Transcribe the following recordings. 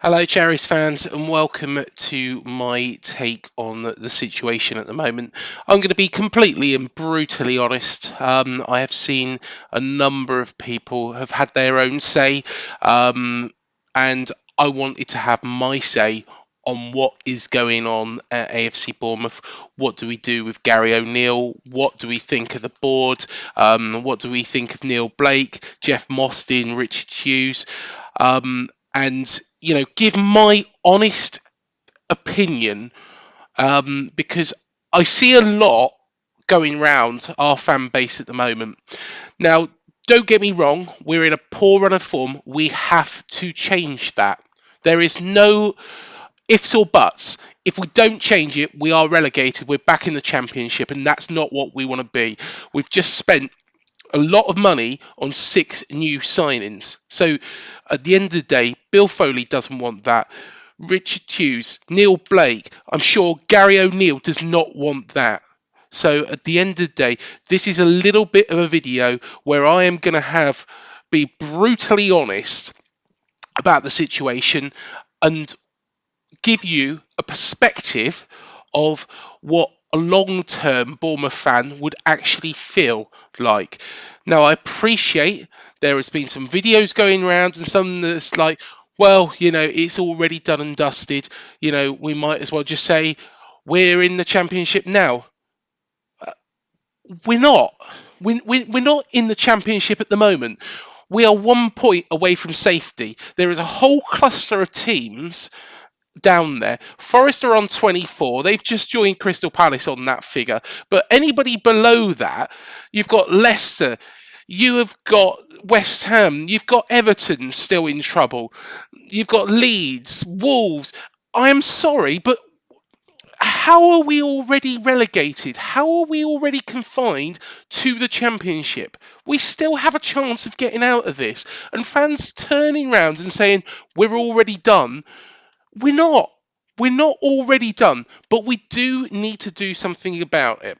Hello, Cherries fans, and welcome to my take on the situation at the moment. I'm going to be completely and brutally honest. I have seen a number of people have had their own say, and I wanted to have my say on what is going on at AFC Bournemouth. What do we do with Gary O'Neill? What do we think of the board? What do we think of Neil Blake, Jeff Mostyn, Richard Hughes? And give my honest opinion, because I see a lot going round our fan base at the moment. Now, don't get me wrong, we're in a poor run of form. We have to change that. There is no ifs or buts. If we don't change it, we are relegated. We're back in the Championship, and that's not what we want to be. We've just spent a lot of money on 6 new signings. So at the end of the day, Bill Foley doesn't want that. Richard Hughes, Neil Blake, I'm sure Gary O'Neill does not want that. So at the end of the day, this is a little bit of a video where I am going to be brutally honest about the situation and give you a perspective of what a long-term Bournemouth fan would actually feel like. Now, I appreciate there has been some videos going around and some that's like, well, it's already done and dusted. We might as well just say we're in the Championship now. We're not. We're not in the Championship at the moment. We are 1 point away from safety. There is a whole cluster of teams down there. Forest are on 24. They've just joined Crystal Palace on that figure. But anybody below that, you've got Leicester, you have got West Ham, you've got Everton still in trouble, you've got Leeds, Wolves. I'm sorry, but how are we already relegated? How are we already confined to the Championship? We still have a chance of getting out of this. And fans turning around and saying, we're already done. We're not. We're not already done, but we do need to do something about it.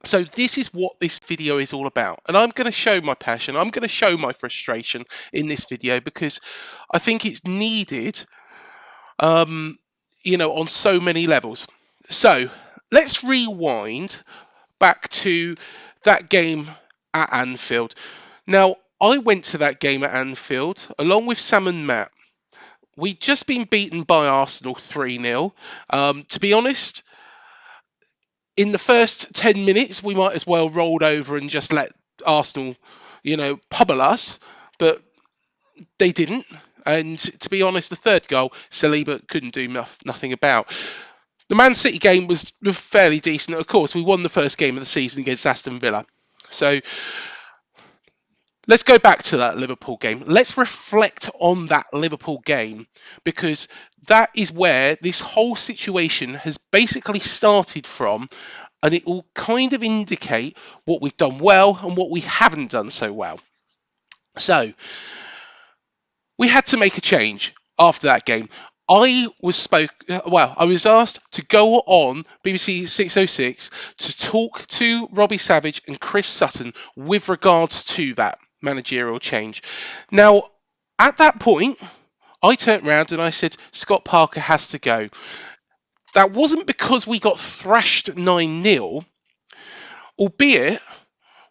So this is what this video is all about. And I'm going to show my passion. I'm going to show my frustration in this video because I think it's needed, on so many levels. So let's rewind back to that game at Anfield. Now, I went to that game at Anfield along with Sam and Matt. We'd just been beaten by Arsenal 3-0. To be honest, in the first 10 minutes, we might as well rolled over and just let Arsenal, pummel us. But they didn't. And to be honest, the third goal, Saliba couldn't do nothing about. The Man City game was fairly decent. Of course, we won the first game of the season against Aston Villa. So let's go back to that Liverpool game. Let's reflect on that Liverpool game because that is where this whole situation has basically started from, and it will kind of indicate what we've done well and what we haven't done so well. So we had to make a change after that game. I was asked to go on BBC 606 to talk to Robbie Savage and Chris Sutton with regards to that managerial change. Now, at that point, I turned around and I said, Scott Parker has to go. That wasn't because we got thrashed 9-0, albeit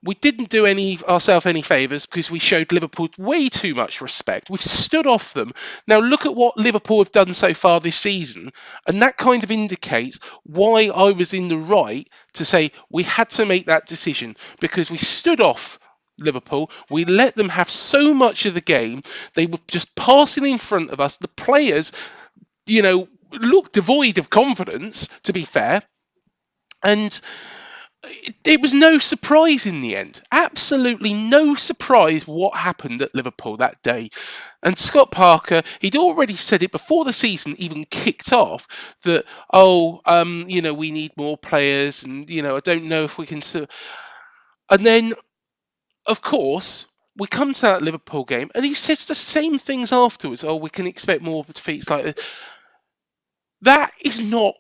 we didn't do ourselves any favours because we showed Liverpool way too much respect. We've stood off them. Now look at what Liverpool have done so far this season, and that kind of indicates why I was in the right to say we had to make that decision because we stood off Liverpool. We let them have so much of the game. They were just passing in front of us. The players, looked devoid of confidence, to be fair. And it was no surprise in the end. Absolutely no surprise what happened at Liverpool that day. And Scott Parker, he'd already said it before the season even kicked off that, we need more players and, I don't know if we can... And then, of course, we come to that Liverpool game and he says the same things afterwards. Oh, we can expect more defeats like this. That is not...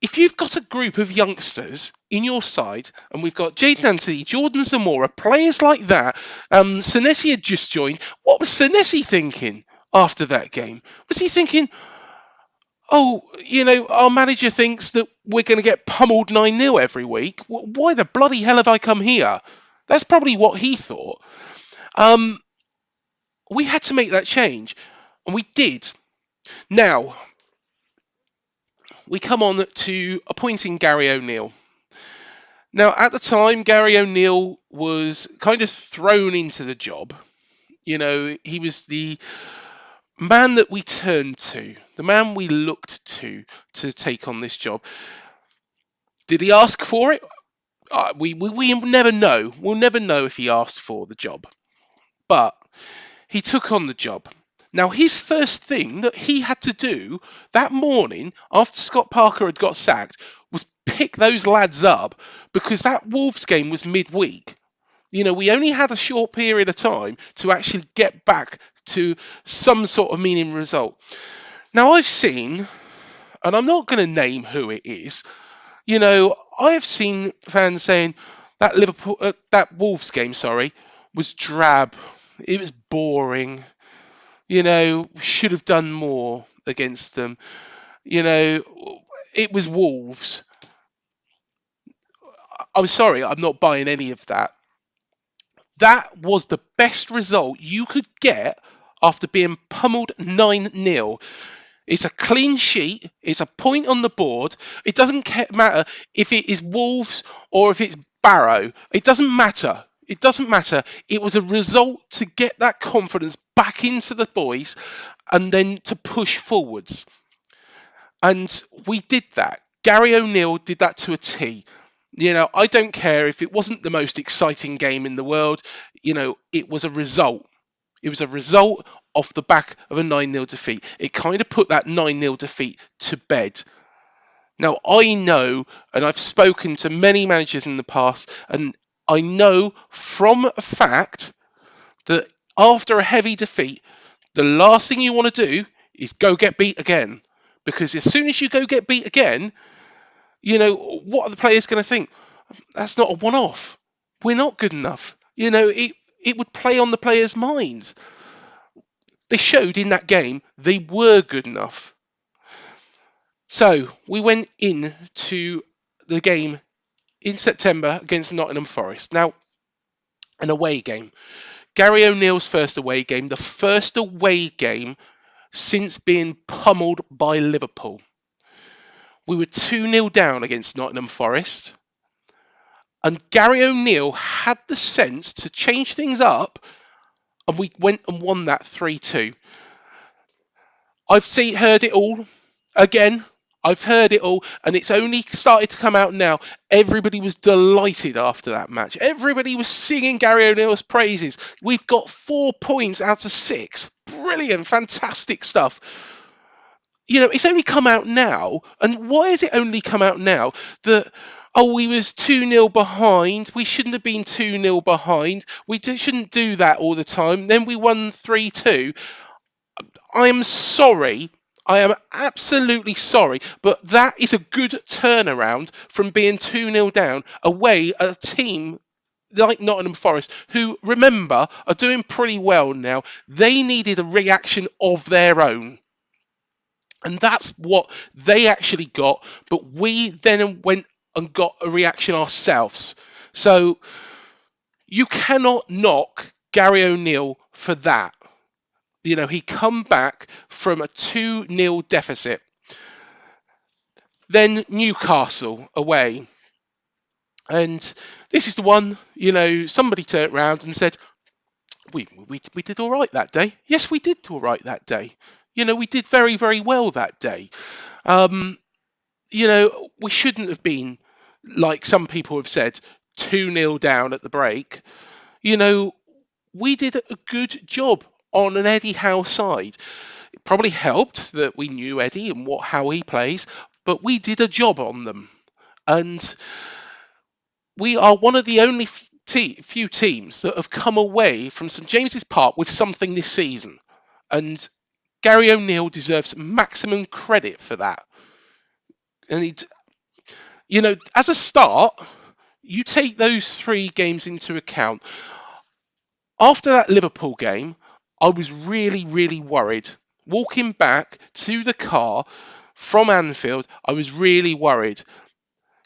If you've got a group of youngsters in your side, and we've got Jadon Anthony, Jordan Zamora, players like that, Senesi had just joined. What was Senesi thinking? after that game? Was he thinking, oh, our manager thinks that we're going to get pummeled 9-0 every week? Why the bloody hell have I come here? That's probably what he thought. Um, we had to make that change, and we did. Now, we come on to appointing Gary O'Neill. Now, at the time, Gary O'Neill was kind of thrown into the job. He was the man that we turned to, the man we looked to take on this job. Did he ask for it? We never know. We'll never know if he asked for the job. But he took on the job. Now, his first thing that he had to do that morning after Scott Parker had got sacked was pick those lads up, because that Wolves game was midweek. We only had a short period of time to actually get back to some sort of meaning result. Now, I've seen, and I'm not going to name who it is, I have seen fans saying that that Wolves game, was drab. It was boring. Should have done more against them. It was Wolves. I'm sorry, I'm not buying any of that. That was the best result you could get after being pummeled 9-0. It's a clean sheet. It's a point on the board. It doesn't matter if it is Wolves or if it's Barrow. It doesn't matter. It doesn't matter. It was a result to get that confidence back into the boys and then to push forwards. And we did that. Gary O'Neill did that to a T. I don't care if it wasn't the most exciting game in the world. It was a result. It was a result off the back of a 9-0 defeat. It kind of put that 9-0 defeat to bed. Now, I know, and I've spoken to many managers in the past, and I know from a fact that after a heavy defeat, the last thing you want to do is go get beat again. Because as soon as you go get beat again, what are the players going to think? That's not a one-off. We're not good enough. It would play on the players' minds. They showed in that game they were good enough. So we went into the game in September against Nottingham Forest. Now, an away game. Gary O'Neill's first away game, the first away game since being pummeled by Liverpool. We were 2-0 down against Nottingham Forest. And Gary O'Neill had the sense to change things up, and we went and won that 3-2. I've heard it all. Again, I've heard it all, and it's only started to come out now. Everybody was delighted after that match. Everybody was singing Gary O'Neill's praises. We've got 4 points out of 6. Brilliant, fantastic stuff. It's only come out now. And why has it only come out now that, we was 2-0 behind. We shouldn't have been 2-0 behind. We shouldn't do that all the time. Then we won 3-2. I am sorry. I am absolutely sorry. But that is a good turnaround from being 2-0 down away at a team like Nottingham Forest, who, remember, are doing pretty well now. They needed a reaction of their own. And that's what they actually got. But we then went and got a reaction ourselves. So you cannot knock Gary O'Neill for that. He come back from a 2-0 deficit. Then Newcastle away. And this is the one, somebody turned around and said, we did all right that day. Yes, we did all right that day. We did very, very well that day. We shouldn't have been, like some people have said, 2-0 down at the break. We did a good job on an Eddie Howe side. It probably helped that we knew Eddie and how he plays, but we did a job on them. And we are one of the only few teams that have come away from St James's Park with something this season. And Gary O'Neill deserves maximum credit for that. And as a start, you take those 3 games into account. After that Liverpool game, I was really, really worried. Walking back to the car from Anfield, I was really worried.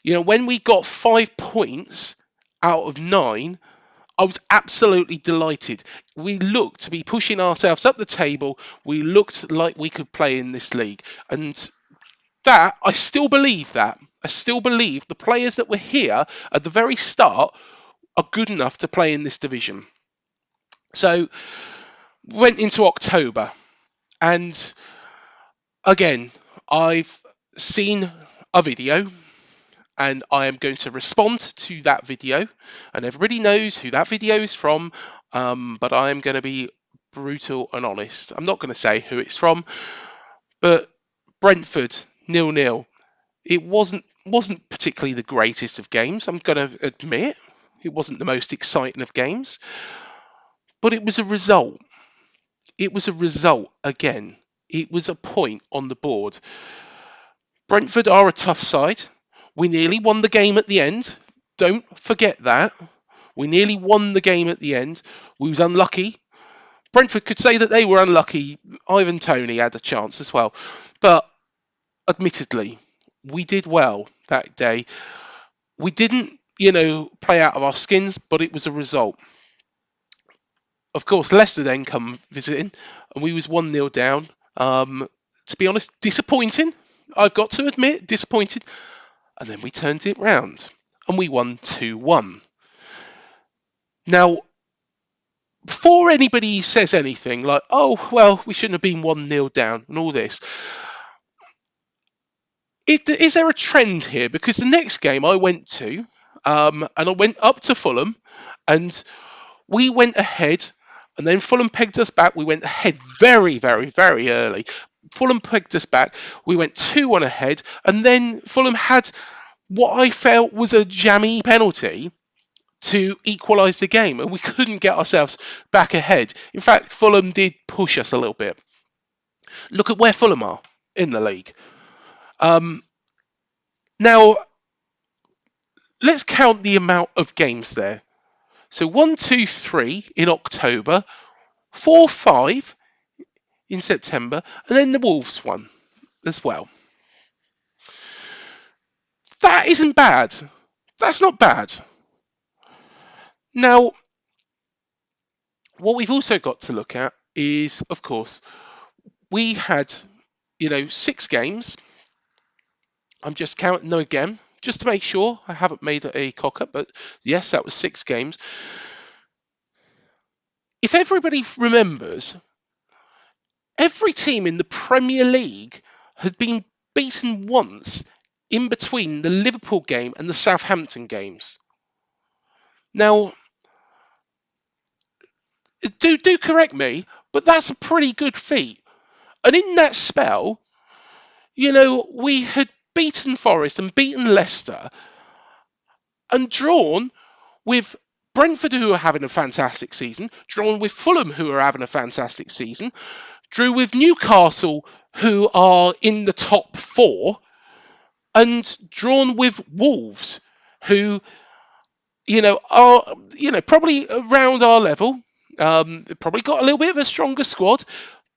When we got 5 points out of 9, I was absolutely delighted. We looked to be pushing ourselves up the table. We looked like we could play in this league. And I still believe that. I still believe the players that were here at the very start are good enough to play in this division. So, went into October. And again, I've seen a video and I am going to respond to that video. And everybody knows who that video is from, but I am going to be brutal and honest. I'm not going to say who it's from, but Brentford 0-0. It wasn't particularly the greatest of games. I'm going to admit it wasn't the most exciting of games, but it was a result. It was a result again. It was a point on the board. Brentford are a tough side. We nearly won the game at the end. Don't forget that. We nearly won the game at the end. We was unlucky. Brentford could say that they were unlucky. Ivan Toney had a chance as well. But admittedly, we did well that day. We didn't, play out of our skins, but it was a result. Of course, Leicester then come visiting, and we was 1-0 down. To be honest, disappointing. I've got to admit, disappointed. And then we turned it round, and we won 2-1. Now, before anybody says anything like, oh, well, we shouldn't have been 1-0 down and all this, is there a trend here? Because the next game I went to, and I went up to Fulham, and we went ahead, and then Fulham pegged us back. We went ahead very, very, very early. Fulham pegged us back. We went 2-1 ahead, and then Fulham had what I felt was a jammy penalty to equalise the game, and we couldn't get ourselves back ahead. In fact, Fulham did push us a little bit. Look at where Fulham are in the league. Now, let's count the amount of games there. So 1, 2, 3 in October, 4, 5 in September, and then the Wolves one as well. That isn't bad. That's not bad. Now, what we've also got to look at is, of course, we had, 6 games. I'm just counting them again, just to make sure I haven't made a cock up, but yes, that was 6 games. If everybody remembers, every team in the Premier League had been beaten once in between the Liverpool game and the Southampton games. Now, do correct me, but that's a pretty good feat. And in that spell, we had beaten Forest and beaten Leicester and drawn with Brentford, who are having a fantastic season, drawn with Fulham, who are having a fantastic season, drew with Newcastle, who are in the top 4, and drawn with Wolves, who, are, probably around our level. Probably got a little bit of a stronger squad,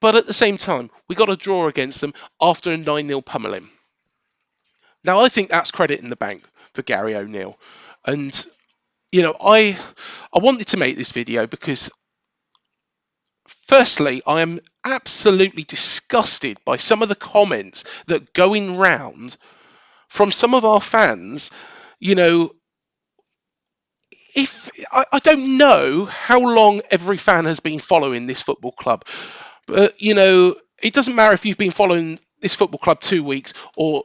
but at the same time, we got a draw against them after a 9-0 pummelling. Now, I think that's credit in the bank for Gary O'Neill. And, I wanted to make this video because, firstly, I am absolutely disgusted by some of the comments that are going round from some of our fans. If I don't know how long every fan has been following this football club, but, it doesn't matter if you've been following this football club 2 weeks or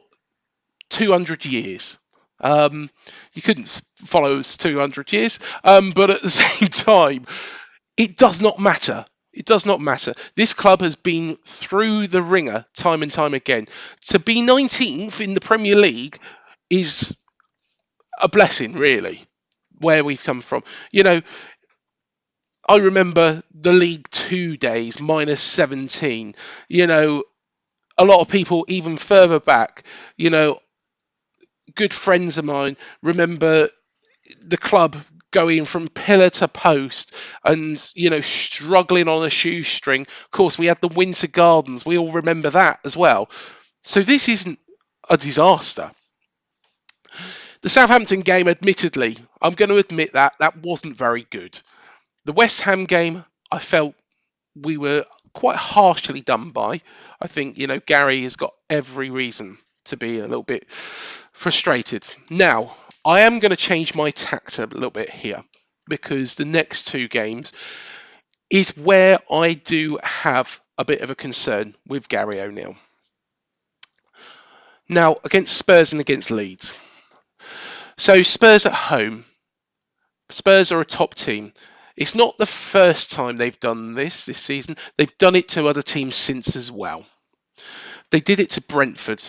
200 years. You couldn't follow us 200 years, but at the same time, it does not matter. It does not matter. This club has been through the ringer time and time again. To be 19th in the Premier League is a blessing, really, where we've come from. I remember the League 2 days, minus 17. A lot of people even further back, good friends of mine remember the club going from pillar to post and, struggling on a shoestring. Of course, we had the Winter Gardens. We all remember that as well. So this isn't a disaster. The Southampton game, admittedly, I'm going to admit that wasn't very good. The West Ham game, I felt we were quite harshly done by. I think, Gary has got every reason to be a little bit frustrated. Now, I am going to change my tact a little bit here because the next two games is where I do have a bit of a concern with Gary O'Neill. Now, against Spurs and against Leeds. So Spurs at home. Spurs are a top team. It's not the first time they've done this season. They've done it to other teams since as well. They did it to Brentford,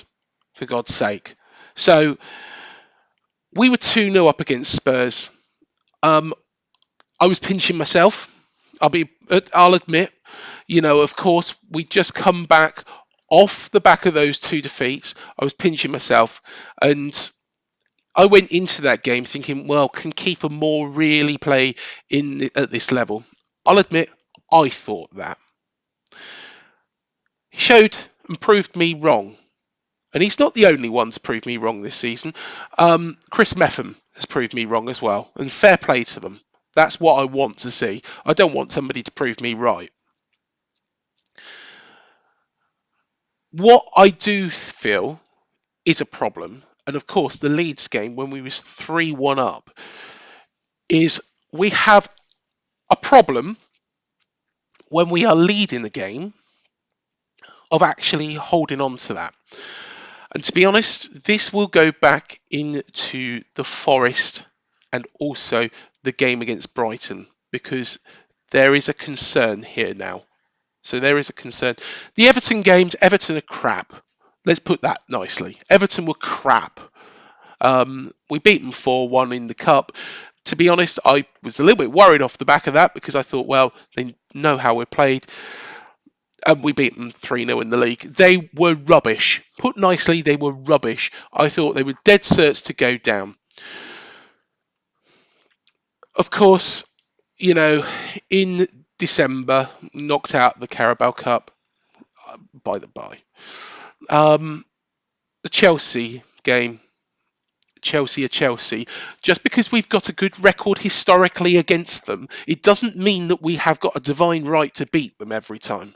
for God's sake. So we were 2-0 up against Spurs. I was pinching myself. I'll admit, of course, we just come back off the back of those two defeats. I was pinching myself, and I went into that game thinking, well, can Kiefer Moore really play at this level? I'll admit, I thought that. He showed and proved me wrong. And he's not the only one to prove me wrong this season. Chris Meffam has proved me wrong as well. And fair play to them. That's what I want to see. I don't want somebody to prove me right. What I do feel is a problem, and of course the Leeds game when we was 3-1 up, is we have a problem when we are leading the game of actually holding on to that. And to be honest, this will go back into the Forest and also the game against Brighton, because there is a concern here now. So there is a concern. The Everton games, Everton are crap. Let's put that nicely. Everton were crap. We beat them 4-1 in the Cup. To be honest, I was a little bit worried off the back of that because I thought, well, they know how we're played. And we beat them 3-0 in the league. They were rubbish. Put nicely, they were rubbish. I thought they were dead certs to go down. Of course, in December, knocked out the Carabao Cup, by the by. The Chelsea game, Chelsea are Chelsea. Just because we've got a good record historically against them, it doesn't mean that we have got a divine right to beat them every time.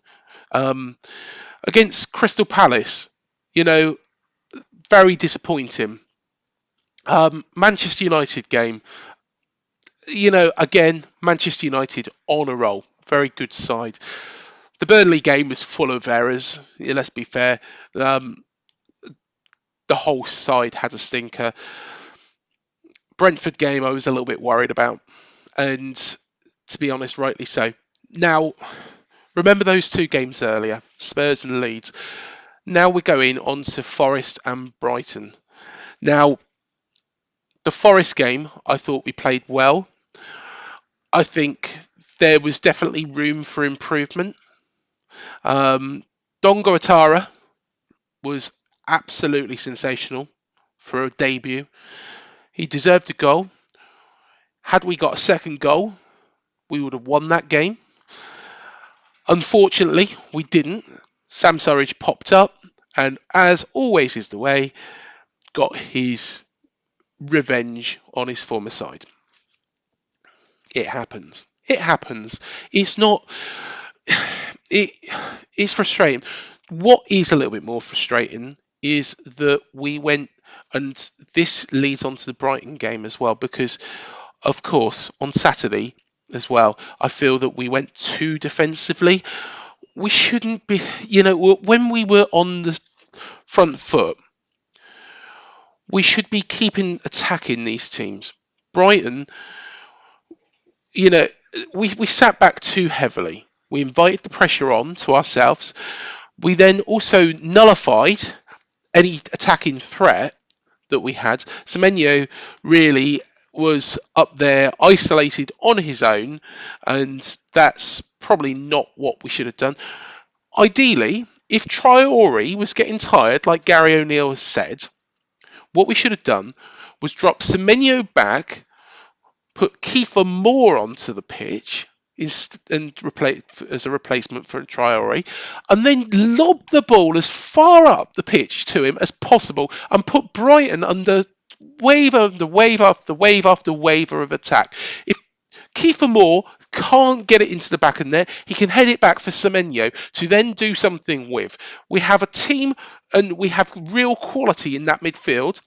Against Crystal Palace, very disappointing. Manchester United game, again, Manchester United on a roll. Very good side. The Burnley game was full of errors. Let's be fair. The whole side had a stinker. Brentford game I was a little bit worried about. And to be honest, rightly so. Now, remember those two games earlier, Spurs and Leeds. Now we're going on to Forest and Brighton. Now, the Forest game, I thought we played well. I think there was definitely room for improvement. Dongo Atara was absolutely sensational for a debut. He deserved a goal. Had we got a second goal, we would have won that game. Unfortunately, we didn't. Sam Surridge popped up and, as always is the way, got his revenge on his former side. It happens. It happens. It's not... It's frustrating. What is a little bit more frustrating is that we went, and this leads on to the Brighton game as well, because, of course, on Saturday as well, I feel that we went too defensively. We shouldn't be, when we were on the front foot, we should be keeping attacking these teams. Brighton, we sat back too heavily. We invited the pressure on to ourselves. We then also nullified any attacking threat that we had. Semenyo really was up there, isolated on his own, and that's probably not what we should have done. Ideally, if Traore was getting tired, like Gary O'Neill has said, what we should have done was drop Semenyo back, put Kiefer Moore onto the pitch and replace as a replacement for Traore, and then lob the ball as far up the pitch to him as possible, and put Brighton under wave after wave after wave after wave of attack. If Kiefer Moore can't get it into the back of the net, he can head it back for Semenyo to then do something with. We have a team and we have real quality in that midfield.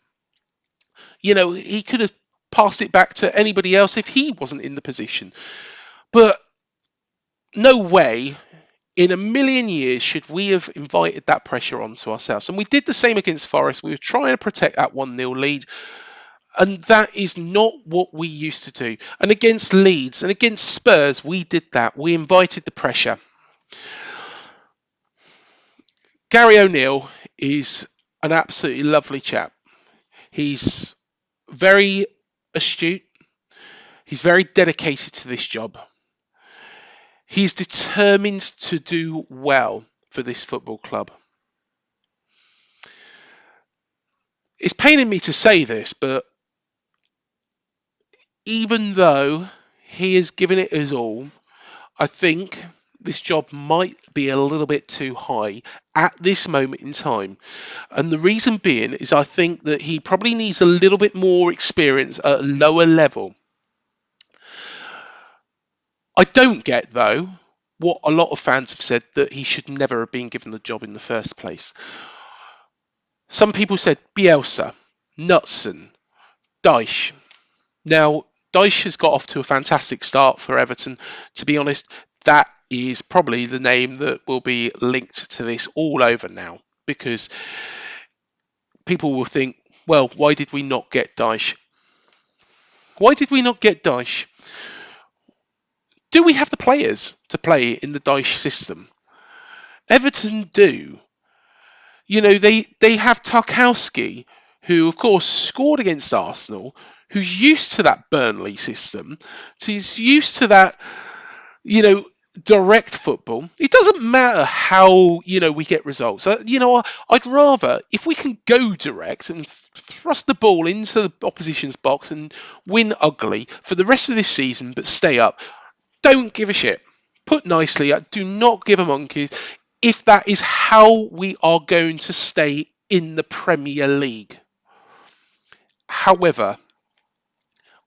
You know, he could have passed it back to anybody else if he wasn't in the position. But no way in a million years should we have invited that pressure onto ourselves. And we did the same against Forest. We were trying to protect that 1-0 lead. And that is not what we used to do. And against Leeds and against Spurs, we did that. We invited the pressure. Gary O'Neill is an absolutely lovely chap. He's very astute. He's very dedicated to this job. He's determined to do well for this football club. It's paining me to say this, but even though he has given it his all, I think this job might be a little bit too high at this moment in time. And the reason being is I think that he probably needs a little bit more experience at a lower level. I don't get, though, what a lot of fans have said, that he should never have been given the job in the first place. Some people said Bielsa, Knutsen, Dyche. Now, Dyche has got off to a fantastic start for Everton. To be honest, that is probably the name that will be linked to this all over now, because people will think, well, why did we not get Dyche? Why did we not get Dyche? Do we have the players to play in the Dyche system? Everton do. You know, they have Tarkowski, who, of course, scored against Arsenal, who's used to that Burnley system. So he's used to that, you know, direct football. It doesn't matter how, you know, we get results. You know, I'd rather, if we can go direct and thrust the ball into the opposition's box and win ugly for the rest of this season, but stay up. Don't give a shit. Put nicely, do not give a monkey if that is how we are going to stay in the Premier League. However,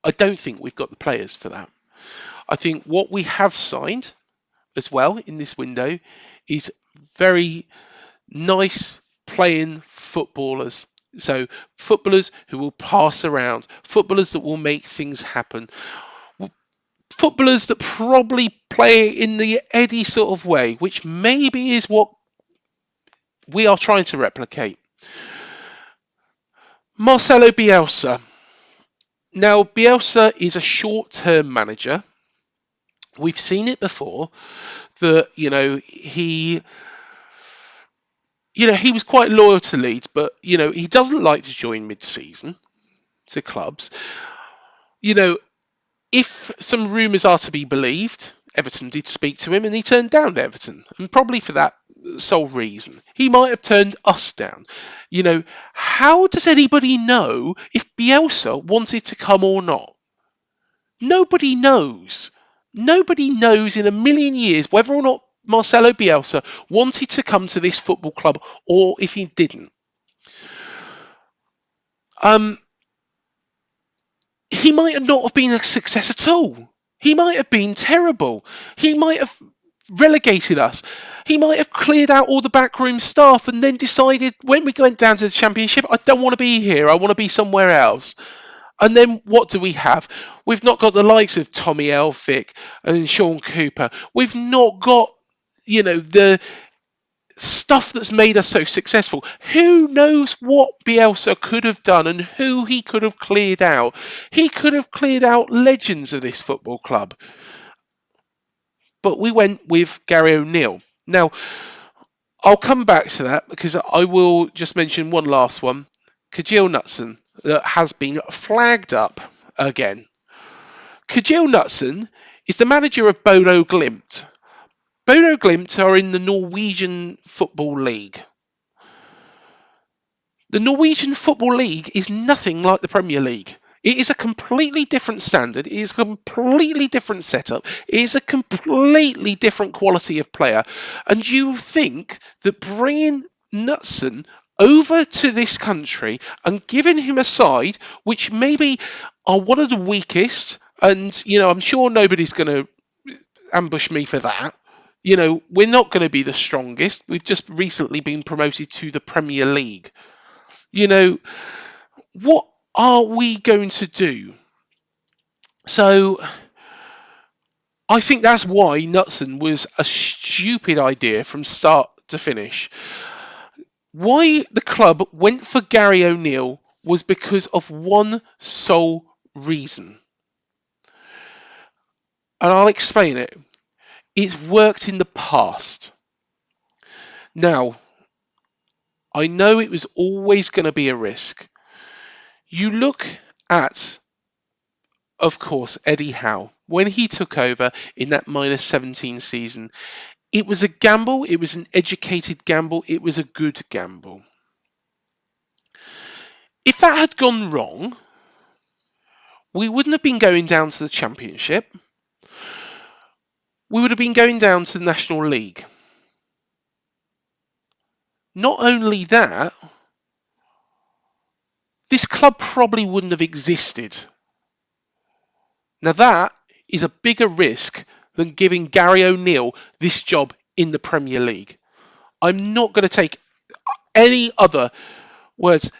I don't think we've got the players for that. I think what we have signed as well in this window is very nice playing footballers. So footballers who will pass around, footballers that will make things happen, footballers that probably play in the Eddie sort of way, which maybe is what we are trying to replicate. Marcelo Bielsa. Now, Bielsa is a short-term manager. We've seen it before that, he was quite loyal to Leeds, but, he doesn't like to join mid-season to clubs. If some rumours are to be believed, Everton did speak to him and he turned down Everton, and probably for that sole reason. He might have turned us down. How does anybody know if Bielsa wanted to come or not? Nobody knows. Nobody knows in a million years whether or not Marcelo Bielsa wanted to come to this football club or if he didn't. He might not have been a success at all. He might have been terrible. He might have relegated us. He might have cleared out all the backroom staff and then decided when we went down to the Championship, I don't want to be here. I want to be somewhere else. And then what do we have? We've not got the likes of Tommy Elphick and Sean Cooper. We've not got, the stuff that's made us so successful. Who knows what Bielsa could have done and who he could have cleared out? He could have cleared out legends of this football club. But we went with Gary O'Neill. Now, I'll come back to that because I will just mention one last one. Kjetil Knutsen, that has been flagged up again. Kjetil Knutsen is the manager of Bodo Glimt. Bodo Glimt are in the Norwegian Football League. The Norwegian Football League is nothing like the Premier League. It is a completely different standard. It is a completely different setup. It is a completely different quality of player. And you think that bringing Knutsen over to this country and giving him a side which maybe are one of the weakest, and I'm sure nobody's going to ambush me for that. We're not going to be the strongest. We've just recently been promoted to the Premier League. What are we going to do? So I think that's why Knutsen was a stupid idea from start to finish. Why the club went for Gary O'Neill was because of one sole reason. And I'll explain it. It's worked in the past. Now, I know it was always going to be a risk. You look at, of course, Eddie Howe. When he took over in that -17 season, it was a gamble. It was an educated gamble. It was a good gamble. If that had gone wrong, we wouldn't have been going down to the Championship. We would have been going down to the National League. Not only that, this club probably wouldn't have existed. Now that is a bigger risk than giving Gary O'Neill this job in the Premier League. I'm not going to take any other words.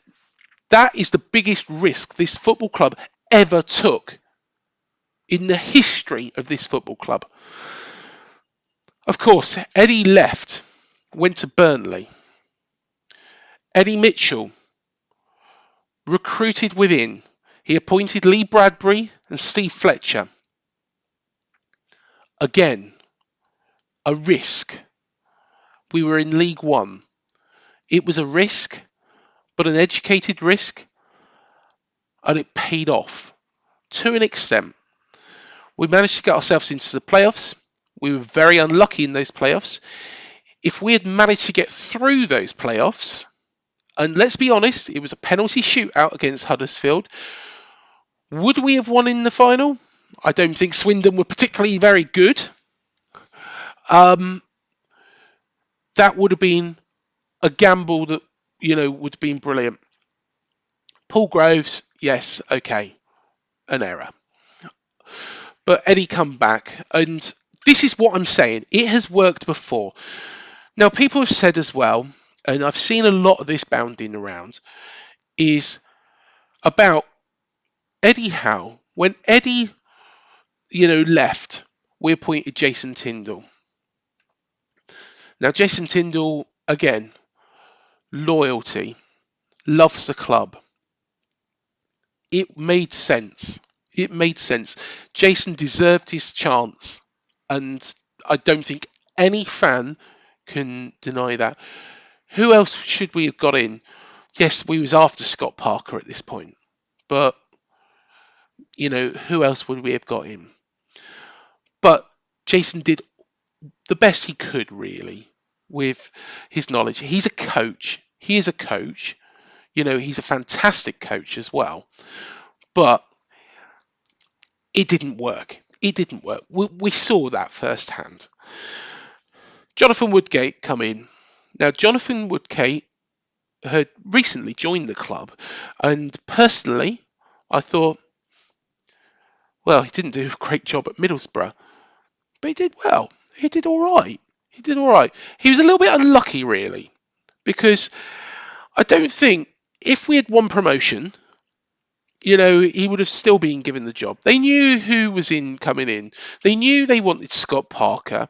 That is the biggest risk this football club ever took in the history of this football club. Of course, Eddie left, went to Burnley. Eddie Mitchell recruited within. He appointed Lee Bradbury and Steve Fletcher. Again, a risk. We were in League One. It was a risk, but an educated risk, and it paid off to an extent. We managed to get ourselves into the playoffs. We were very unlucky in those playoffs. If we had managed to get through those playoffs, and let's be honest, it was a penalty shootout against Huddersfield, would we have won in the final? I don't think Swindon were particularly very good. That would have been a gamble that, would have been brilliant. Paul Groves, yes, okay, an error. But Eddie come back, and this is what I'm saying. It has worked before. Now, people have said as well, and I've seen a lot of this bounding around, is about Eddie Howe. When Eddie, left, we appointed Jason Tindall. Now, Jason Tindall, again, loyalty, loves the club. It made sense. It made sense. Jason deserved his chance, and I don't think any fan can deny that. Who else should we have got in? Yes, we was after Scott Parker at this point, but who else would we have got in? But Jason did the best he could, really, with his knowledge. He's a coach. He is a coach. He's a fantastic coach as well. But it didn't work. It didn't work. We saw that firsthand. Jonathan Woodgate come in. Now, Jonathan Woodgate had recently joined the club, and personally, I thought, well, he didn't do a great job at Middlesbrough, but he did well. He did all right. He was a little bit unlucky, really, because I don't think if we had won promotion, he would have still been given the job. They knew who was coming in. They knew they wanted Scott Parker.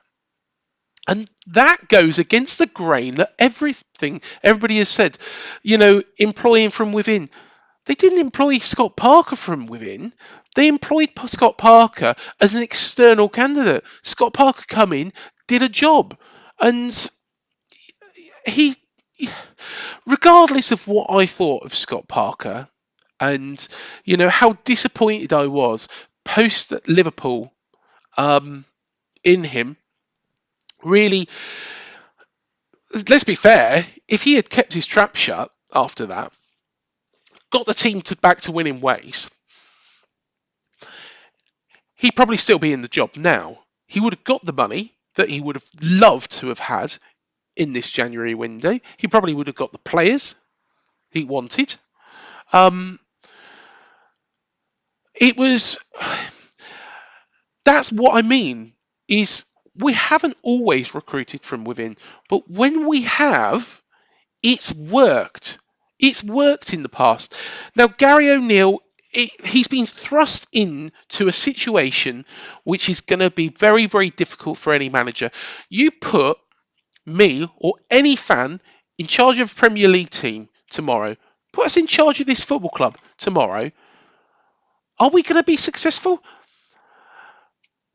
And that goes against the grain that everybody has said, employing from within. They didn't employ Scott Parker from within. They employed Scott Parker as an external candidate. Scott Parker come in, did a job. And he, regardless of what I thought of Scott Parker, and how disappointed I was post Liverpool in him, really, let's be fair, if he had kept his trap shut after that, got the team back to winning ways, he'd probably still be in the job now. He would have got the money that he would have loved to have had in this January window. He probably would have got the players he wanted. Um, it was That's what I mean. Is we haven't always recruited from within, but when we have, it's worked. It's worked in the past. Now, Gary O'Neill, he's been thrust into a situation which is going to be very, very difficult for any manager. You put me or any fan in charge of a Premier League team tomorrow, put us in charge of this football club tomorrow, are we going to be successful?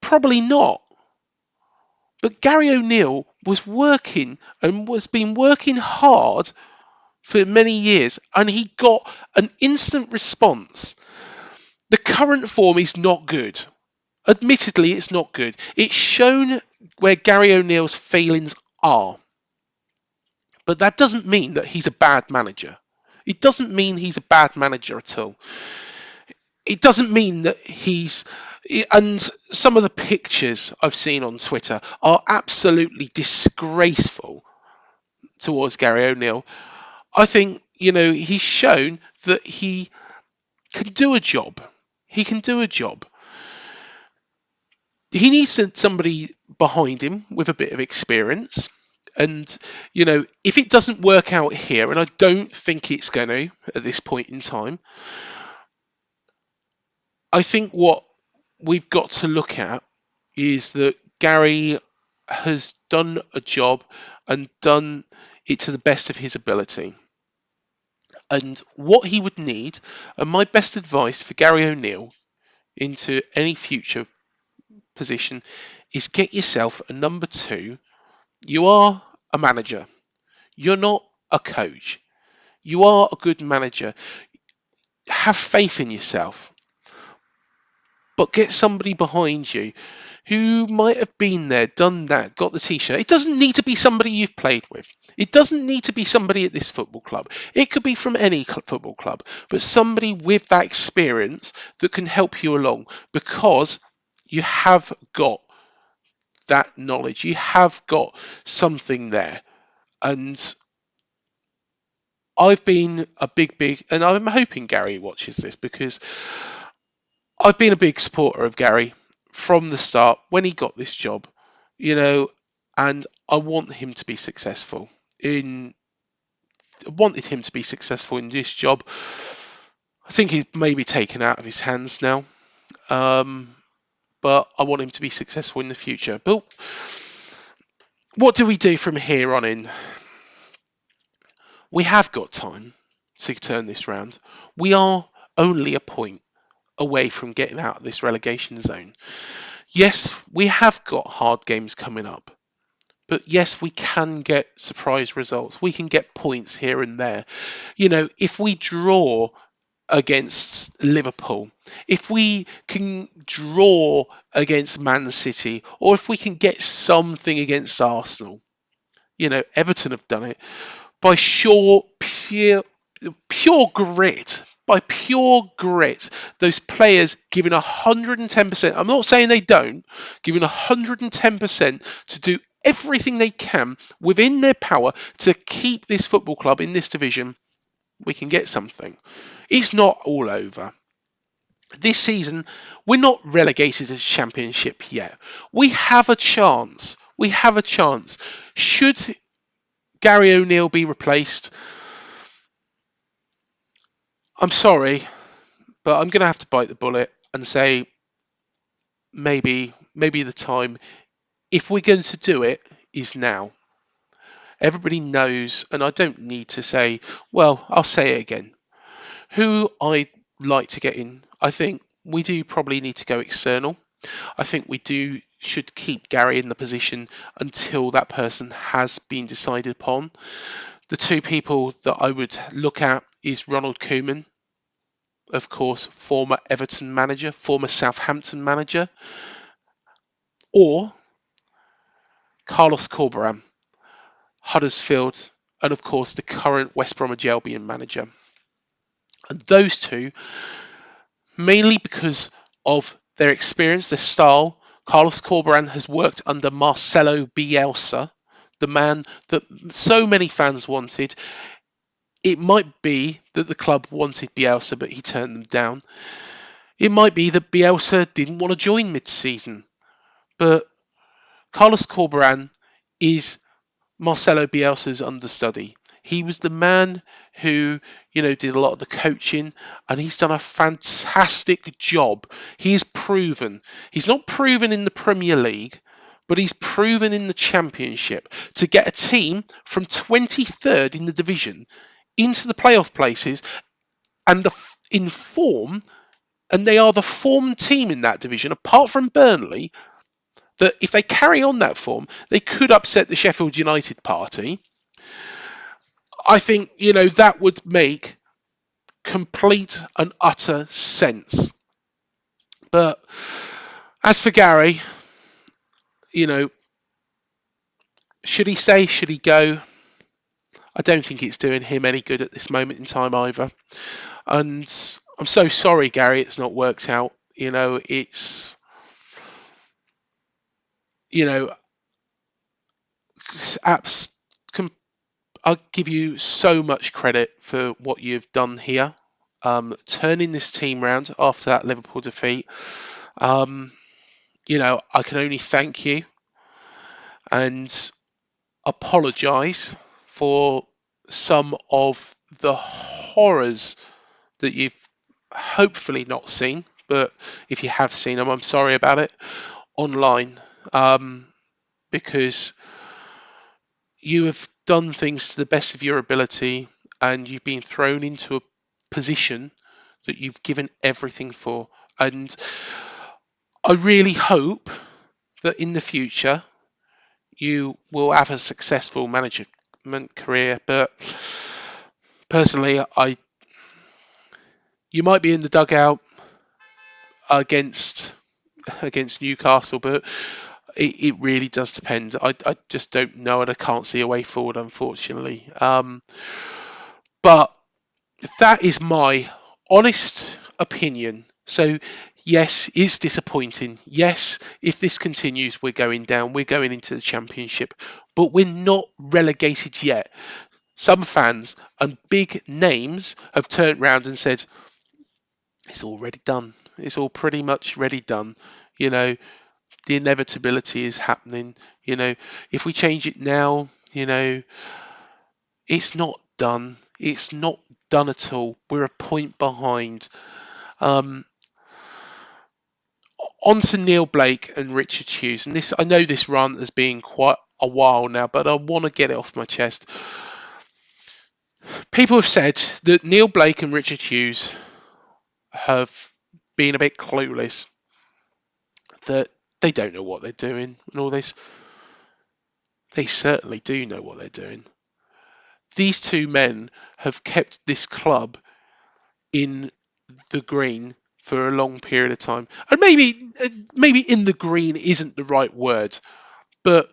Probably not. But Gary O'Neill was working and was been working hard for many years, and he got an instant response. The current form is not good. Admittedly, it's not good. It's shown where Gary O'Neill's failings are. But that doesn't mean that he's a bad manager. It doesn't mean he's a bad manager at all. It doesn't mean that he's... And some of the pictures I've seen on Twitter are absolutely disgraceful towards Gary O'Neill. I think, he's shown that he can do a job. He can do a job. He needs somebody behind him with a bit of experience. And, if it doesn't work out here, and I don't think it's going to at this point in time, I think what we've got to look at is that Gary has done a job and done it to the best of his ability. And what he would need, and my best advice for Gary O'Neill into any future position, is get yourself a number 2. You are a manager. You're not a coach. You are a good manager. Have faith in yourself. But get somebody behind you who might have been there, done that, got the t-shirt. It doesn't need to be somebody you've played with. It doesn't need to be somebody at this football club. It could be from any football club, but somebody with that experience that can help you along, because you have got that knowledge. You have got something there. And I've been a big, and I'm hoping Gary watches this, because I've been a big supporter of Gary from the start when he got this job, and I want him to be successful wanted him to be successful in this job. I think he's maybe taken out of his hands now, but I want him to be successful in the future. But what do we do from here on in? We have got time to turn this round. We are only a point away from getting out of this relegation zone. Yes, we have got hard games coming up, but yes, we can get surprise results. We can get points here and there. If we draw against Liverpool, if we can draw against Man City, or if we can get something against Arsenal, Everton have done it by pure grit. By pure grit, those players giving 110%. I'm not saying they don't, giving 110% to do everything they can within their power to keep this football club in this division. We can get something. It's not all over. This season, we're not relegated to the Championship yet. We have a chance. We have a chance. Should Gary O'Neill be replaced? I'm sorry, but I'm going to have to bite the bullet and say maybe the time, if we're going to do it, is now. Everybody knows, and I don't need to say, well, I'll say it again. Who I'd like to get in, I think we do probably need to go external. I think we should keep Gary in the position until that person has been decided upon. The 2 people that I would look at is Ronald Koeman, of course, former Everton manager, former Southampton manager, or Carlos Corberán, Huddersfield, and of course the current West Bromwich Albion manager. And those 2, mainly because of their experience, their style. Carlos Corberán has worked under Marcelo Bielsa, the man that so many fans wanted. It might be that the club wanted Bielsa, but he turned them down. It might be that Bielsa didn't want to join mid-season, but Carlos Corberán is Marcelo Bielsa's understudy. He was the man who, did a lot of the coaching, and he's done a fantastic job. He's proven. He's not proven in the Premier League, but he's proven in the Championship to get a team from 23rd in the division into the playoff places and in form, and they are the form team in that division, apart from Burnley, that if they carry on that form, they could upset the Sheffield United party. I think, that would make complete and utter sense. But as for Gary, should he stay? Should he go? I don't think it's doing him any good at this moment in time either. And I'm so sorry, Gary, it's not worked out. It's, apps. I'll give you so much credit for what you've done here, turning this team round after that Liverpool defeat. I can only thank you and apologise for some of the horrors that you've hopefully not seen, but if you have seen them, I'm sorry about it, online, because you have done things to the best of your ability and you've been thrown into a position that you've given everything for. And I really hope that in the future you will have a successful management career. But personally, you might be in the dugout against Newcastle, but it really does depend. I just don't know, and I can't see a way forward, unfortunately. But that is my honest opinion. So, yes, it's disappointing. Yes, if this continues, we're going down. We're going into the Championship. But we're not relegated yet. Some fans and big names have turned round and said, it's already done. It's all pretty much ready done. The inevitability is happening. If we change it now, it's not done. It's not done at all. We're a point behind. On to Neil Blake and Richard Hughes. And I know this rant has been quite a while now, but I want to get it off my chest. People have said that Neil Blake and Richard Hughes have been a bit clueless, that they don't know what they're doing and all this. They certainly do know what they're doing. These two men have kept this club in the green for a long period of time. And maybe in the green isn't the right word, but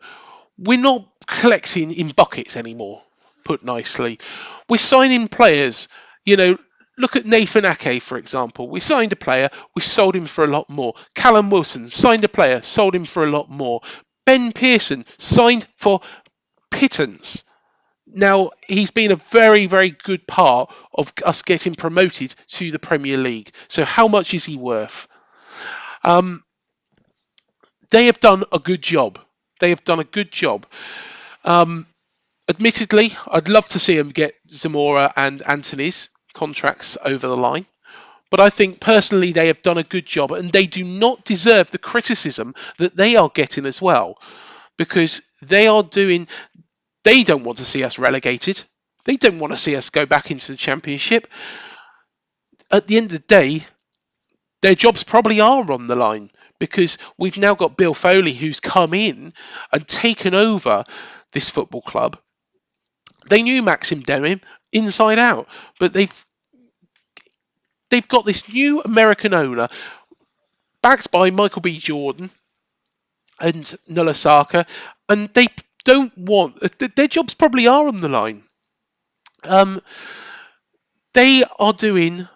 we're not collecting in buckets anymore, put nicely. We're signing players, look at Nathan Ake, for example. We signed a player, we sold him for a lot more. Callum Wilson signed a player, sold him for a lot more. Ben Pearson signed for pittance. Now, he's been a very, very good part of us getting promoted to the Premier League. So how much is he worth? They have done a good job. Admittedly, I'd love to see them get Zamora and Antony's contracts over the line. But I think personally they have done a good job, and they do not deserve the criticism that they are getting as well. Because they don't want to see us relegated. They don't want to see us go back into the Championship. At the end of the day, their jobs probably are on the line, because we've now got Bill Foley, who's come in and taken over this football club. They knew Maxim Deming inside out, but they've got this new American owner backed by Michael B. Jordan and Nulla Saka, and they don't want, their jobs probably are on the line. They are doing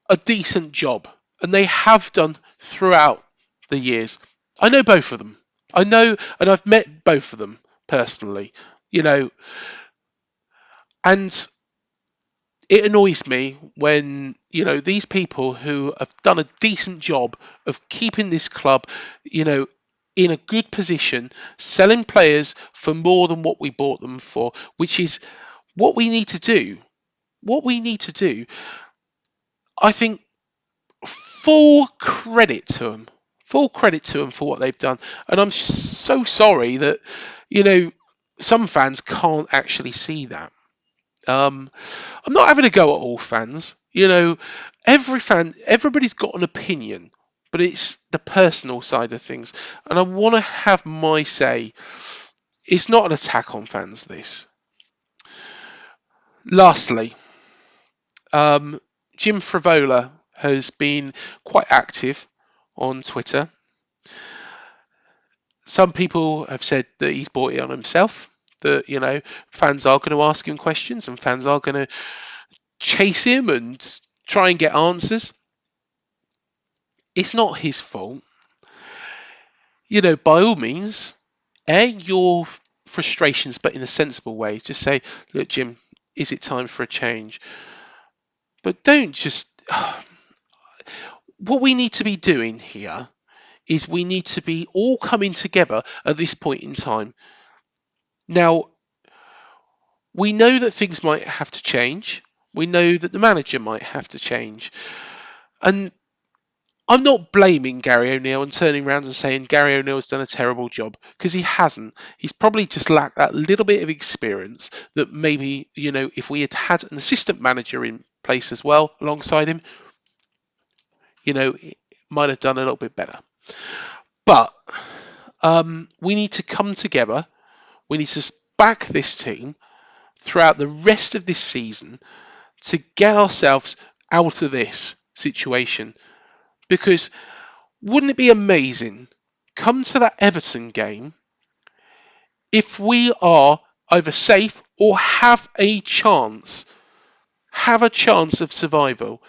a decent job, and they have done throughout the years. I know both of them. I know, and I've met both of them personally, you know, and it annoys me when, these people who have done a decent job of keeping this club, you know, in a good position, selling players for more than what we bought them for, which is what we need to do. What we need to do, I think, full credit to them. Full credit to them for what they've done. And I'm so sorry that, you know, some fans can't actually see that. I'm not having a go at all fans. Everybody's got an opinion, but it's the personal side of things. And I want to have my say. It's not an attack on fans, this. Lastly, Jim Frivola has been quite active on Twitter. Some people have said that he's brought it on himself, that, fans are going to ask him questions and fans are going to chase him and try and get answers. It's not his fault. By all means, air your frustrations, but in a sensible way. Just say, look, Jim, is it time for a change? But don't just... What we need to be doing here is we need to be all coming together at this point in time. Now, we know that things might have to change. We know that the manager might have to change. And I'm not blaming Gary O'Neill and turning around and saying Gary O'Neill's done a terrible job, because he hasn't. He's probably just lacked that little bit of experience that maybe, if we had had an assistant manager in place as well alongside him, it might have done a little bit better. But we need to come together. We need to back this team throughout the rest of this season to get ourselves out of this situation. Because wouldn't it be amazing, come to that Everton game, if we are either safe or have a chance of survival?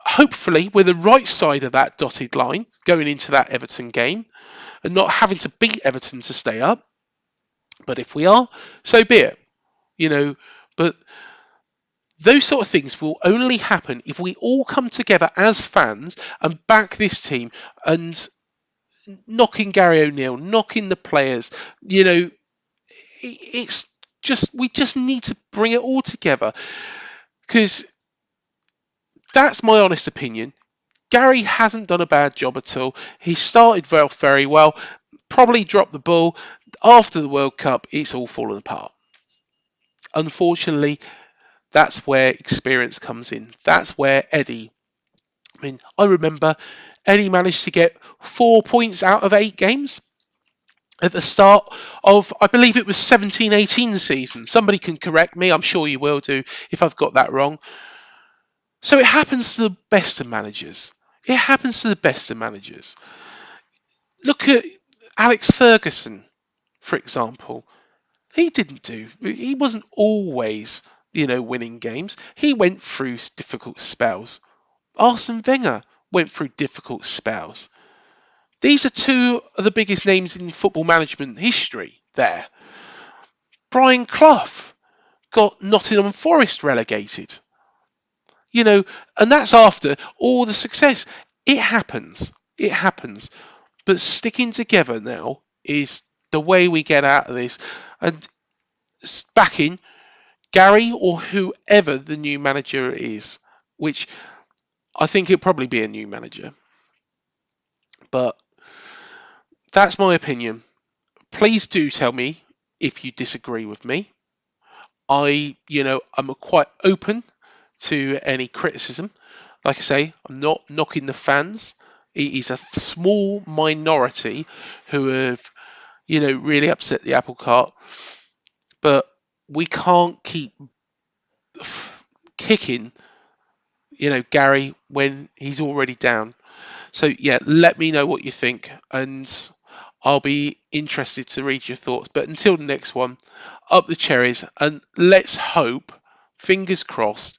Hopefully we're the right side of that dotted line going into that Everton game and not having to beat Everton to stay up. But if we are, so be it. But those sort of things will only happen if we all come together as fans and back this team and knocking Gary O'Neill, knocking the players. It's just, we just need to bring it all together, because that's my honest opinion. Gary hasn't done a bad job at all. He started very well, probably dropped the ball. After the World Cup, it's all fallen apart. Unfortunately, that's where experience comes in. That's where Eddie, I remember Eddie managed to get 4 points out of 8 games at the start of, I believe it was 17-18 season. Somebody can correct me. I'm sure you will do if I've got that wrong. So it happens to the best of managers. It happens to the best of managers. Look at Alex Ferguson, for example. He wasn't always, winning games. He went through difficult spells. Arsene Wenger went through difficult spells. These are two of the biggest names in football management history there. Brian Clough got Nottingham Forest relegated. And that's after all the success. It happens. It happens. But sticking together now is the way we get out of this. And backing Gary or whoever the new manager is, which I think it'll probably be a new manager. But that's my opinion. Please do tell me if you disagree with me. I'm quite open to any criticism. Like I say, I'm not knocking the fans. It is a small minority who have, really upset the apple cart. But we can't keep kicking, Gary when he's already down. So yeah, let me know what you think, and I'll be interested to read your thoughts. But until the next one, up the Cherries, and let's hope, fingers crossed,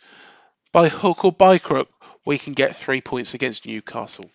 by hook or by crook, we can get 3 points against Newcastle.